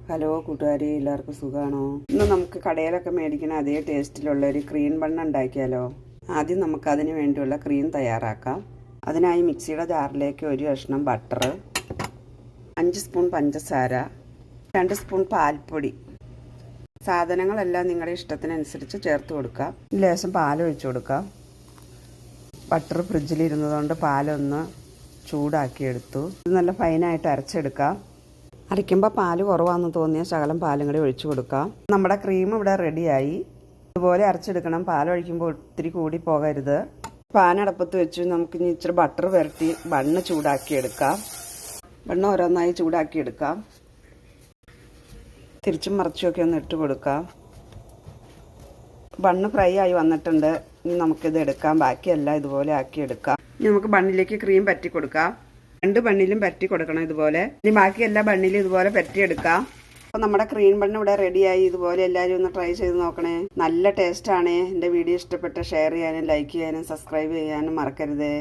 Hello കൂട്ടുകാരി, എല്ലാവർക്കും സുഖമാണോ? ഇന്ന് നമുക്ക് കടയിലൊക്കെ മേടിക്കുന്ന അതേ ടേസ്റ്റിലുള്ള ഒരു ക്രീം ബണ്ണ് ഉണ്ടാക്കിയാലോ? ആദ്യം നമുക്ക് അതിന് വേണ്ടിയുള്ള ക്രീം തയ്യാറാക്കാം. അതിനായി മിക്സിയുടെ ജാറിലേക്ക് ഒരു കഷ്ണം ബട്ടർ, 5 സ്പൂൺ പഞ്ചസാര, 2 സ്പൂൺ പാൽപ്പൊടി, സാധനങ്ങളെല്ലാം നിങ്ങളുടെ ഇഷ്ടത്തിനനുസരിച്ച് ചേർത്ത് കൊടുക്കാം. ലേശം പാലൊഴിച്ച് കൊടുക്കാം. ബട്ടർ ഫ്രിഡ്ജിലിരുന്നതുകൊണ്ട് പാലൊന്ന് ചൂടാക്കിയെടുത്തു. ഇത് നല്ല ഫൈനായിട്ട് അരച്ചെടുക്കാം. അരയ്ക്കുമ്പോൾ പാല് കുറവാണെന്ന് തോന്നിയാൽ ശകലം പാലും കൂടി ഒഴിച്ചു കൊടുക്കാം. നമ്മുടെ ക്രീം ഇവിടെ റെഡിയായി. ഇതുപോലെ അരച്ചെടുക്കണം. പാലൊഴിക്കുമ്പോൾ ഒത്തിരി കൂടി പോകരുത്. പാൻ അടപ്പത്ത് വെച്ച് നമുക്ക് ഇനി ഇച്ചിരി ബട്ടർ പുരട്ടി ബണ്ണ് ചൂടാക്കിയെടുക്കാം. ബണ്ണ് ഓരോന്നായി ചൂടാക്കിയെടുക്കാം. തിരിച്ചും മറിച്ചുമൊക്കെ ഒന്ന് ഇട്ട് കൊടുക്കാം. ബണ്ണ് ഫ്രൈ ആയി വന്നിട്ടുണ്ട്. ഇനി നമുക്കിത് എടുക്കാം. ബാക്കിയെല്ലാം ഇതുപോലെ ആക്കിയെടുക്കാം. ഇനി നമുക്ക് ബണ്ണിലേക്ക് ക്രീം പറ്റി കൊടുക്കാം. 2 ബണ്ണിലും പറ്റി കൊടുക്കണം ഇതുപോലെ. ഇനി ബാക്കി എല്ലാ ബണ്ണിലും ഇതുപോലെ പറ്റിയെടുക്കാം. അപ്പോൾ നമ്മുടെ ക്രീം ബണ്ണ് ഇവിടെ റെഡിയായി. ഇതുപോലെ എല്ലാവരും ഒന്ന് ട്രൈ ചെയ്ത് നോക്കണേ. നല്ല ടേസ്റ്റാണ്. എൻ്റെ വീഡിയോ ഇഷ്ടപ്പെട്ട ഷെയർ ചെയ്യാനും ലൈക്ക് ചെയ്യാനും സബ്സ്ക്രൈബ് ചെയ്യാനും മറക്കരുത്.